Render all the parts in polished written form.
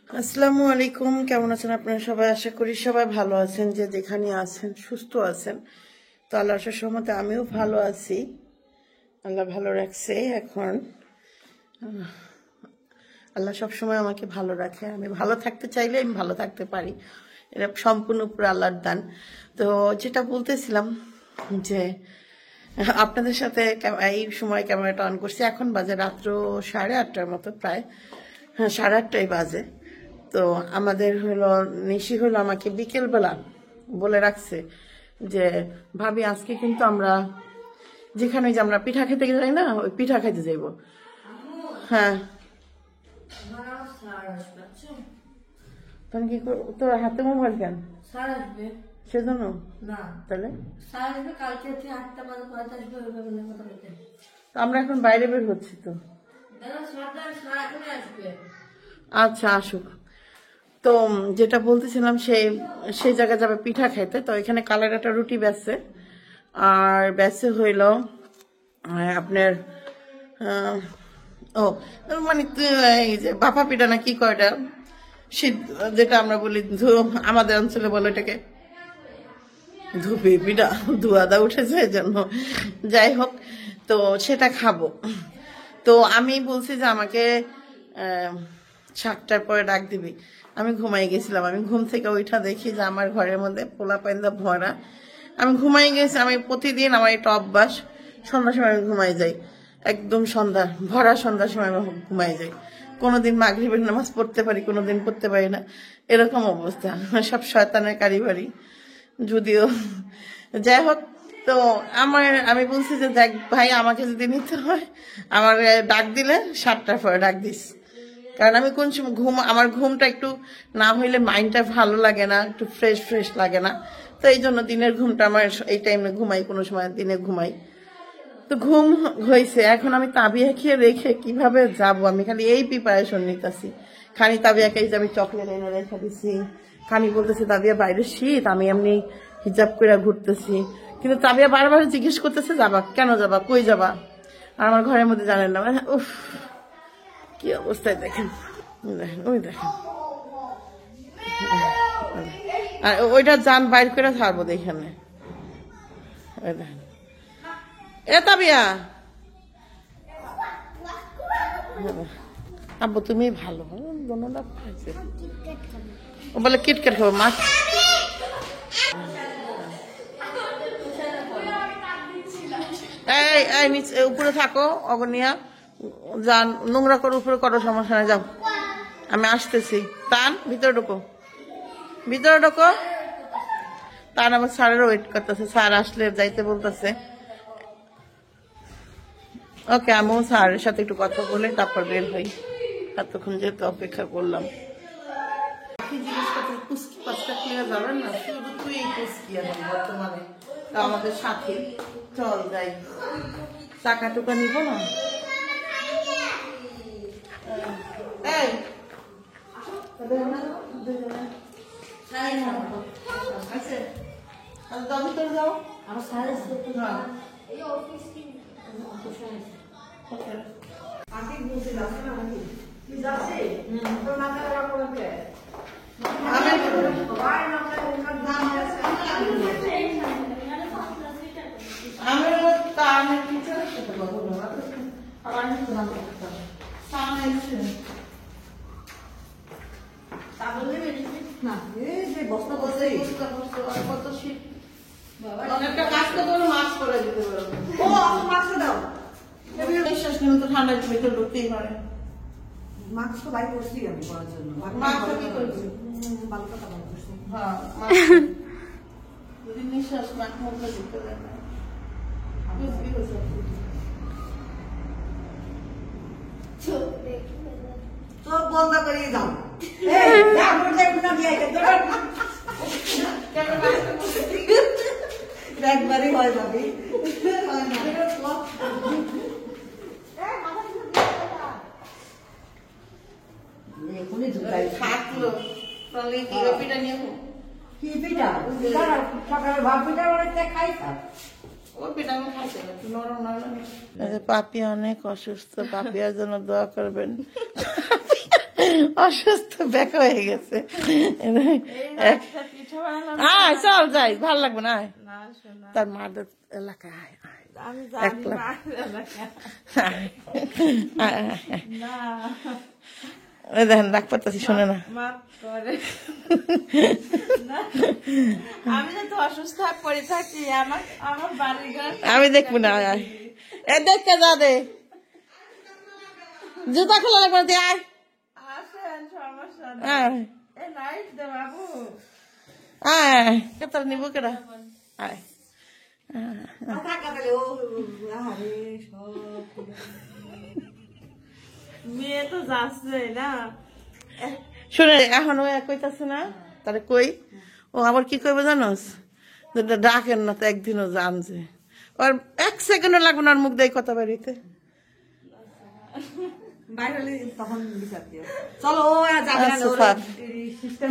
আসসালামু আলাইকুম, কেমন আছেন আপনারা সবাই? আশা করি সবাই ভালো আছেন, যে যেখানে আছেন সুস্থ আছেন। তো আল্লাহর রহমতে আমিও ভালো আছি, আল্লাহ ভালো রাখছে। এখন আল্লাহ সবসময় আমাকে ভালো রাখে, আমি ভালো থাকতে চাইলে আমি ভালো থাকতে পারি, এটা সম্পূর্ণ পুরো আল্লাহর দান। তো যেটা বলতেছিলাম যে আপনাদের সাথে এই সময় ক্যামেরাটা অন করছি, এখন বাজে রাত্র 8:30টার মতো, প্রায় 8:30টাই বাজে। তো আমাদের হলো নিশি হলো আমাকে বিকেলবেলা বলে রাখছে যে ভাবি আজকে কিন্তু আমরা যেখানে যে আমরা পিঠা খেতে যাই না, ওই পিঠা খাইতে যাইব। হ্যাঁ, তখন কি তোর হাতে মোবাইল কেন? সেজন্য না, তাহলে আমরা এখন বাইরে বের হচ্ছি তো। আচ্ছা আসুক। তো যেটা বলতেছিলাম, সেই জায়গায় যাবে পিঠা খাইতে। তো এখানে কালার একটা রুটি বেচছে, আর বেচছে হইল আপনার ও মানে এই যে বাফা পিঠা না কি কয়টা, যেটা আমরা বলি আমাদের অঞ্চলে বলে এটাকে ধুপি পিঠা, ধুয়াদা উঠেছে এই জন্য। যাই হোক, তো সেটা খাবো। তো আমি বলছি যে আমাকে 7টার পরে ডাক দিবি। আমি ঘুমাই গেছিলাম, আমি ঘুম থেকে ওইটা দেখি যে আমার ঘরের মধ্যে পোলা পাইন্দা ভরা। আমি ঘুমাই গেছি, আমি প্রতিদিন আমার এটা অভ্যাস, সন্ধ্যার সময় আমি ঘুমাই যাই, একদম ভরা সন্ধ্যার সময় আমি ঘুমাই যাই। কোনোদিন মাগরিবের নামাজ পড়তে পারি, কোনোদিন পড়তে পারি না, এরকম অবস্থা। সব শয়তানের কারিবারি যদিও। যাই হোক, তো আমি বলছি যে দেখ ভাই, আমাকে যদি নিতে হয় আমার ডাক দিলে 7টার পরে ডাক দিস, কারণ আমি কোন সময় আমার ঘুমটা একটু না হইলে মাইন্ডটা ভালো লাগে না, একটু ফ্রেশ লাগে না। তো এই জন্য দিনের ঘুমটা আমার এই টাইমে ঘুমাই, কোনো সময় দিনে ঘুমাই। তো ঘুম হয়েছে, এখন আমি তাবিয়া খেয়ে রেখে কিভাবে যাব, আমি খালি এই প্রিপারেশন নিতেছি। খানি তাবিয়াকে আমি চকলেট এনে রেখে দিছি, খানি বলতেছি তাবিয়া বাইরে শীত, আমি এমনি হিজাব করে ঘুরতেছি। কিন্তু তাবিয়া বারবার জিজ্ঞেস করতেছে যাবা কেন, যাবা কই যাবা, আর আমার ঘরের মধ্যে জানেন না। উফ, কি অবস্থায় দেখেন, ওই দেখেন, আর ওইটা যান বাইর করে ছাড়বো এখানে। ওই দেখেন, এ তাবিয়া আব্বু তুমি ভালো খাইছে, ও বলে কিটক্যাট খাবো মাছ। এই নিচে উপরে থাকো, অগনিয়া যান নোংরা করো, উপরে করো, সমস্যা নেই, যাও আমি আসতেছি। টান ভিতরে ঢোকো, ভিতরে ঢোকো। তার আমার স্যারেরও ওয়েট করতেছে, স্যার আসলে যাইতে বলতেছে। ওকে, আমিও স্যারের সাথে একটু কথা বলে তারপর বের হই, এতক্ষণ যেহেতু অপেক্ষা করলাম। যাবেন না, শুধু তুই এই পুস্কি আছি বর্তমানে আমাদের সাথে। চল যাই, টাকা টুকা নিব না। এই ভিতরে যাও, ঠান্ডার ভিতরে ঢুকতেই পারে। মাস্ক তো বাই করছি আমি করার জন্য। মাস্ক কি করছি? ভালো কথা বলছি। হ্যাঁ, যদি নিঃশ্বাস না মুখে ঢুকে যায় না, চোখ বন্ধ করে যাও। একবারই হয় যাবে, থাকলো তাহলে কি পিঠা নিয়ে কি পিঠা সকালে ভাত পিঠা অনেকটা খাই, ওই পিঠা আমি খাইতে নরম নরম। পাপি অনেক অসুস্থ, পাপিয়ার জন্য দোয়া করবেন। অসুস্থ ব্যাকা হয়ে গেছে। চল যাই, ভাল লাগবে না। তার মাদের এলাকায় দেখেন রাগ পাচ্ছি, শোনে না। আমি দেখবো না, দেখতে যা দে, জুতা খোলা লাগবে, নিব কেডা? মেয়ে তো যাচ্ছে না, শুনে এখন ও কইতাছে না, তারে কই ও আবার কি কইবে জানোস, ডাকেন না তো একদিনও জানছে, ওর 1 সেকেন্ডও লাগবে না ওর মুখ দিয়ে কথা বেরিতে।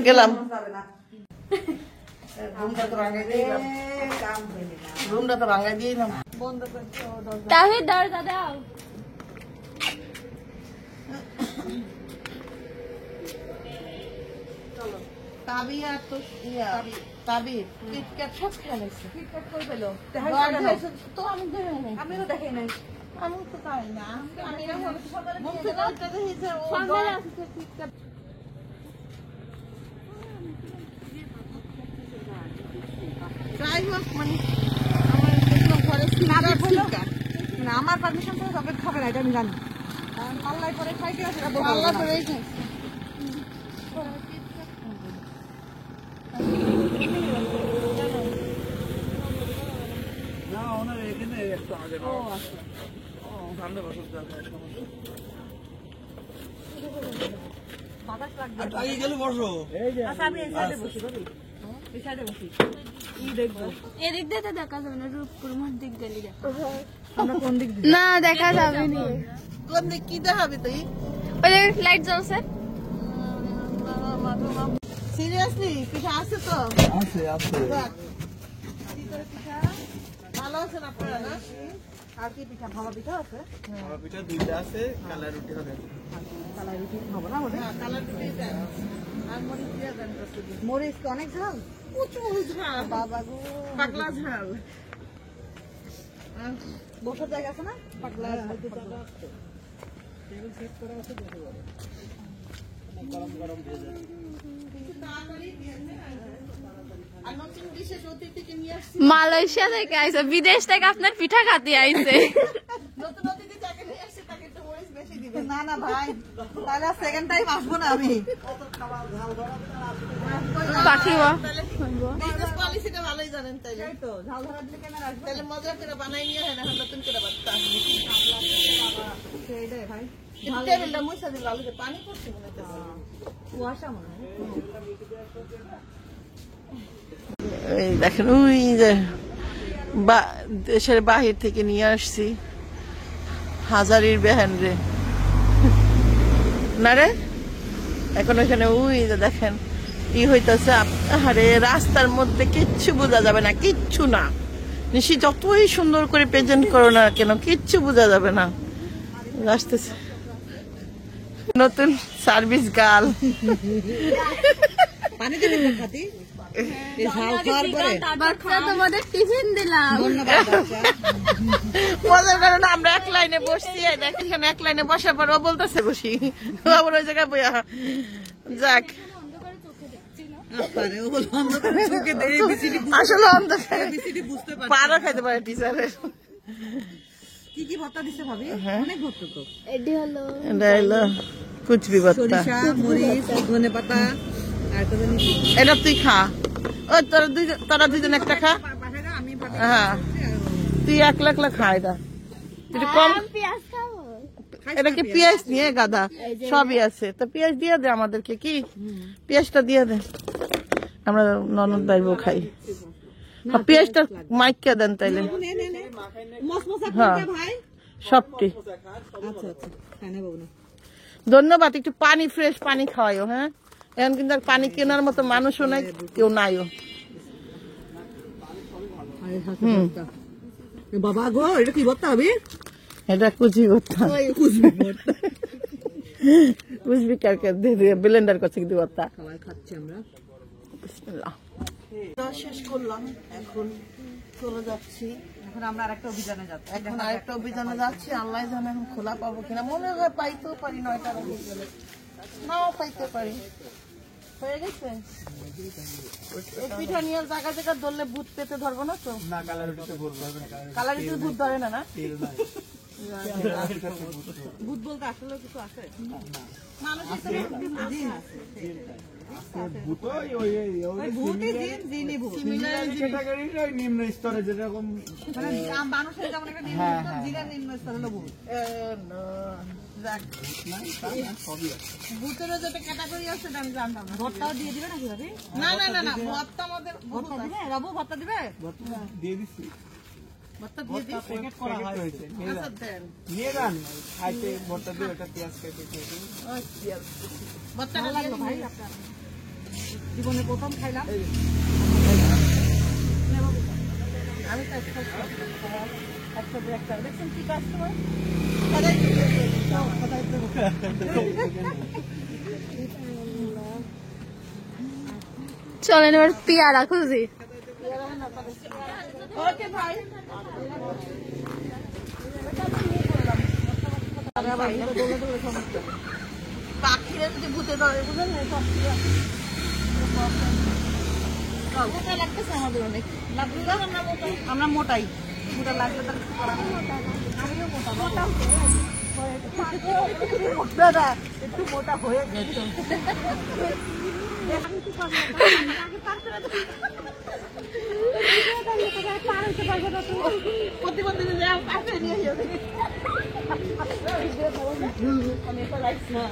গেলাম, রুমটা তো ভাঙাই দিলাম। দাদা তাবিয়া তো তাবির কিটক্যাট সব খেলেছে। কিটক্যাট কই পেলো? তো আমি দেখি নাই, আমি তো দেখি নাই। আমি তো তাই না, আমি যাই হোক মানে আমার পারমিশন করে তবে খাবে না, এটা আমি জানি। পাল্লায় পরে খাইতে আছে, পাল্লা পরে এদিক দিয়ে দেখা যাবে না, রূপপুর দিক গেলে না দেখা যাবে না। কোন দিক কি দেখাবি তুই? ওই লাইট জ্বলছে। সিরিয়াসলি পিঠা আছে তো? আছে আছে। ভালো আছে না আপনারা না? আর কি পিঠা? ভাবা পিঠা আছে? ভাবা পিঠা 2টা আছে, কালাই রুটি হবে। কালাই রুটি হবে না ওটা? কালার রুটি দেন আর মরিচ দিয়ে দেন। মরিচ তো অনেক ঝাল, প্রচুর ঝাল, বাবা গো, পাগলা ঝাল। বসার জায়গা আছে না? পাগলা গরম গরম দিয়ে যায়। মালয়েশিয়া থেকে আইছে, বিদেশ থেকে আপনার পিঠা খাতে আইছে। না না ভাই, তাহলে সেকেন্ড টাইম আসবো না আমি। পাঠিব ভালোই জানেন, তাই তো ঝাল ধরা দিলে কেন আসবো? তাহলে মজা করে বানাই নিয়ে হয় না, নতুন করে বাচ্চা সেইটাই ভাই, টেবিলটা মুছা দিল, আলুতে পানি পড়ছে মনে হচ্ছে। কুয়াশা মনে হয়। এই দেখেন ওই যে দেশের বাহির থেকে নিয়ে আসছি হাজারির বেহেন রে না রে, এখন ওইখানে ওই যে দেখেন ই হইতেছে। আরে রাস্তার মধ্যে কিচ্ছু বোঝা যাবে না, কিচ্ছু না, নিশি যতই সুন্দর করে প্রেজেন্ট করো না কেন কিচ্ছু বোঝা যাবে না। আসতেছে নতুন সার্ভিস গার্ল। পানি দিবি না খাতি? এই ঝাল খাওয়ার পরে বাচ্চা তোমাদের টিফিন দিলাম। ধন্যবাদ বাচ্চা। মজার কারণে আমরা এক লাইনে বসছি, দেখ এখানে এক লাইনে বসার পর ও বলতেছে বসি, ও আবার ওই জায়গায় বইয়া যাক। আসলে অন্ধকারে পারও খাইতে পারে টিচারের। কি কি ভর্তা দিচ্ছে ভাবি? অনেক ভর্তা তো। এডি হলো এটা হলো কুচবি ভর্তা, সরিষা, মরিচ, ধনেপাতা আর তো জানি কি। এটা তুই খা, ও তোরা দুজন একটা খা। পাঠাইরা আমি হ্যাঁ তুই একলা একলা খা, এটা একটু কম। পেঁয়াজ খাবো। এটা কি পেঁয়াজ নিয়ে গাদা সবই আছে, তো পেঁয়াজ দিয়ে দে আমাদেরকে, কি পেঁয়াজটা দিয়ে দে, আমরা ননদ বাইবো খাই। পেঁয়াজটা মাইকা দেন তাইলে। নে নে নে মসমসা হ্যাঁ। করতে ভাই। সবটি আচ্ছা আচ্ছা, খাই নেব না। ধন্যবাদ। একটু পানি, ফ্রেশ পানি খাওয়াইও। হ্যাঁ, এখন কিন্তু আর পানি কেনার মতো মানুষও নাই, কেউ নাইও। আরে হাতে ভর্তা। এ বাবা গো, এটা কি ভর্তা হবে? এটা কুচি ভর্তা। ওই কুচবি ভর্তা। বুঝবি কারকে দিয়ে ব্লেন্ডার করছে কিন্তু কথা খাবার খাচ্ছি আমরা। বিসমিল্লাহ। শেষ করলাম, এখন চলে যাচ্ছি। এখন আমরা আরেকটা অভিযানে যাচ্ছি। এখন আরেকটা অভিযানে যাচ্ছি, আল্লাহ জানে এখন খোলা পাবো কিনা। মনে হয় পাইতেও পারি 9টার আগে গেলে, নাও পাইতে পারি। হয়ে গেছে এই পিঠা নিয়ে জায়গা জায়গা ধরলে ভূত পেতে ধরবো না তো? না কালা রুটিতে ভরবো না, কালারিতে ভূত ধরে না? না তেল নাই। ভূত বলতে আসলে কিছু আছে? ভূতই ওই ভূতই জিনই ভূত। ক্যাটাগরির ওই নিম্ন স্তরে যেরকম মানে মানুষের যেমন একটা নিম্ন স্তর, জিনের নিম্ন স্তর হলো ভূত। ভূতেরও যেটা ক্যাটাগরি আছে সেটা আমি জানতাম না। ভর্তাও দিয়ে দিবে নাকি ভাবি? না না না না, ভর্তা আমাদের ভর্তা দিবে? রবু ভর্তা দিবে? দিয়ে দিচ্ছি। ভর্তা দিয়ে দিই। প্যাকেট করা হয়েছে, আচ্ছা দেন। নিয়ে যান। খাইতে ভর্তা দিয়ে ওটা পেঁয়াজ কেটে খেয়ে দিন। ভর্তাটা ভালো লাগলো ভাই আপনার? জীবনে প্রথম খাইলাম। আমি তো একটা দেখছেন কি কাস্টমার চলেন এবার পেয়ারা খুঁজি। ওকে ভাই। পাখিরা যদি ভূতে ধরে বুঝলেন না, মোটা লাগতেছে আমাদের অনেক। আমরা মোটাই, মোটা লাগলে তার কিছু করার নেই। আমিও মোটা দাদা একটু মোটা হয়ে গেছে। প্রতিবন্ধী নিয়ে যাবে। আমি এটা রাখছি না।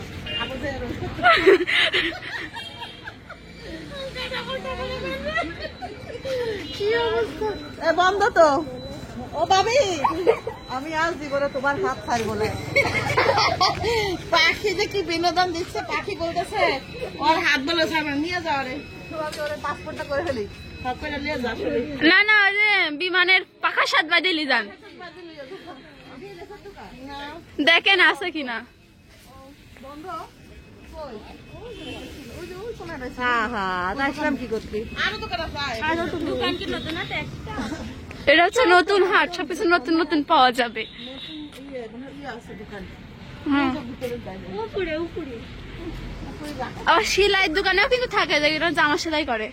বন্ধ তো। ও ভাবি, আমি আজ জীবনে তোমার হাত ছাড়ব না। পাখি যে কি বিনোদন দিচ্ছে, পাখি বলতেছে ওর হাত বলে ছাড়বে, নিয়ে যাও রে। পাসপোর্টটা করে ফেলি। সব করে নিয়ে যা। না না, ওই যে বিমানের পাখা সাত বাজে যান, দেখেন আছে কিনা। হ্যাঁ হ্যাঁ, আসলাম কি করতে? আরো তো করা যায়। এটা হচ্ছে নতুন হাট, সবকিছু নতুন নতুন পাওয়া যাবে। হ্যাঁ, আবার সেলাইয়ের দোকানেও কিন্তু থাকে, যেগুলো জামা সেলাই করে।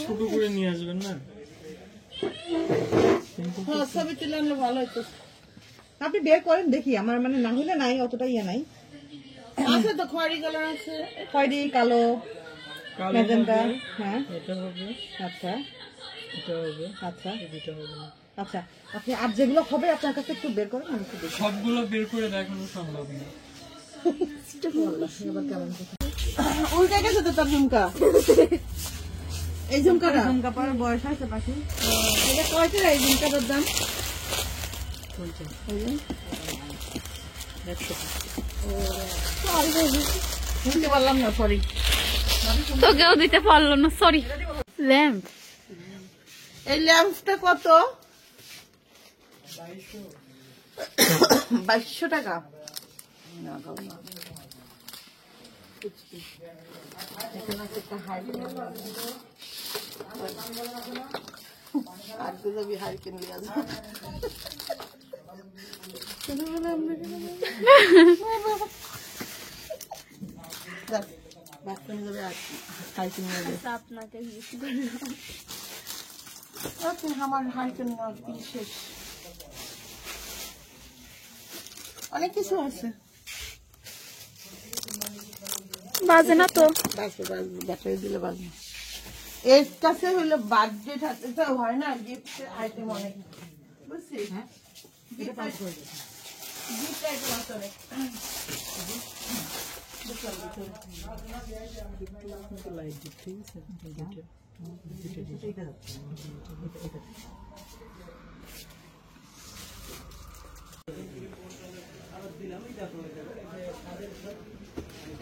ছোট করে নিয়ে আসবেন না? হ্যাঁ, ছবি তুলে আনলে ভালো হতো। আপনি বের করেন দেখি, আমার মানে না হলে নাই, অতটা ইয়ে নাই। আছে তো খয়েরি কালার আছে। খয়েরি, কালো, ম্যাজেন্টা। হ্যাঁ এটা হবে, আচ্ছা এটা হবে, আচ্ছা এটা হবে না। আচ্ছা, আপনি আর যেগুলো হবে আপনার কাছে একটু বের করেন, আমি একটু দেখি। সবগুলো বের করে দেখানো সম্ভব না। এবার কেমন উল্টে গেছে তো তার ঝুমকা। এই ঝুমকাটা ঝুমকা পরার বয়স হয়েছে পাখি? এটা কয়টা? এই ঝুমকাটার দাম বুঝতে পারলাম না, সরি। তোকেও দিতে পারলো না, সরি। ল্যাম্প, এই ল্যাম্পটা কত? 2200 টাকা। আর তো যাবি হারিকেন লিয়া যা। বাথরুমে যাবে আর হারিকেন নিয়ে যাবে। আমার হারিকেন শেষ। অনেক কিছু আছে। বাজে না তো? ব্যাটারি দিলে বাজবে। এর কাছে হলো বার্থডে এটা হয় না, গিফট আইটেম অনেক, বুঝছিস? গিফট আইটেম আছে অনেক।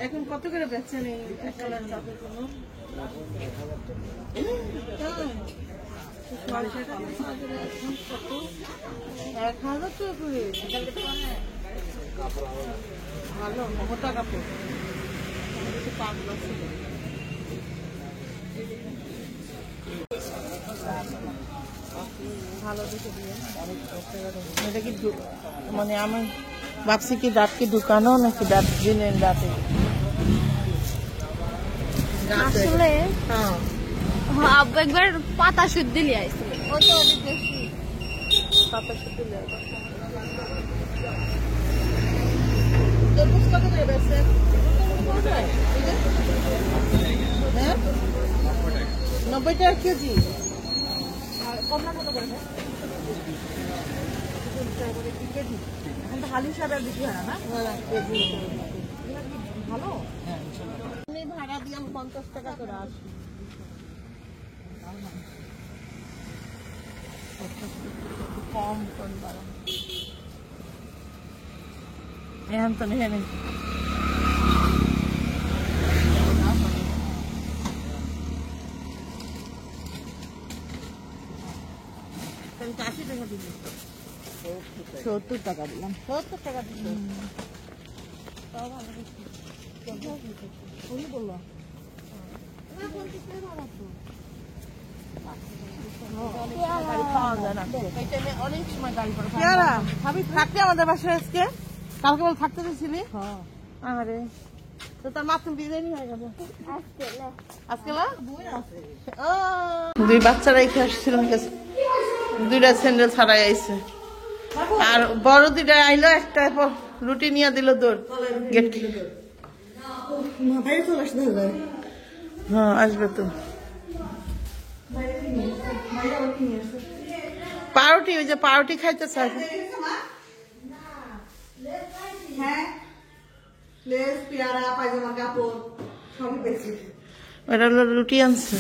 এখন কত করে বেচছেন এই এক কালার চাপের জন্য? 1,000 টাকা করে। ভালো মোটা কাপড়, ভালো দেখে দিয়ে। এটা কি মানে আমি ভাবছি কি দাঁত কি ঢুকানো নাকি দাঁত দিনের দাঁতে? আসলে হ্যাঁ আব্বু একবার পাতা সুদ দিলি আইছিল। ওটা অনেক বেশি পাতা শুদ্ধ লাগে। তরমুজ কত করে বেচছেন? হ্যাঁ 90 টাকা কেজি। কমলা কত করে? কেজি এখন তো হালি হিসাবে আর বিক্রি হয় না। হ্যাঁ কেজি ভালো আমি ভাড়া দিলাম 50 টাকা করে আসি। কম কোন বাড়া এখন তো নেই নেই তুমি 80 টাকা দিবি। 70 টাকা দিলাম। 70 টাকা দিবি। উনি বললো অনেক সময় গাড়ি করে পেয়ারা থাকতে আমাদের বাসায় আজকে, কালকে বল থাকতে দিয়েছিলি। হ্যাঁ আরে তো তার মাত্র বিরিয়ানি হয়ে গেছে আজকে না? দুই বাচ্চারা এখানে আসছিল, দুইটা স্যান্ডেল ছাড়াই আইছে, আর বড় দুইটা আইলো, একটা রুটি নিয়ে দিল দৌড় গেট। বাইরে চলে আসতে হবে। হ্যাঁ আসবে তো। পাউরুটি, ওই যে পাউরুটি খাইতে চাই। হ্যাঁ লেস পেয়ারা পায়জামা কাপড় সবই বেশি। ওটা হলো রুটি আনছে।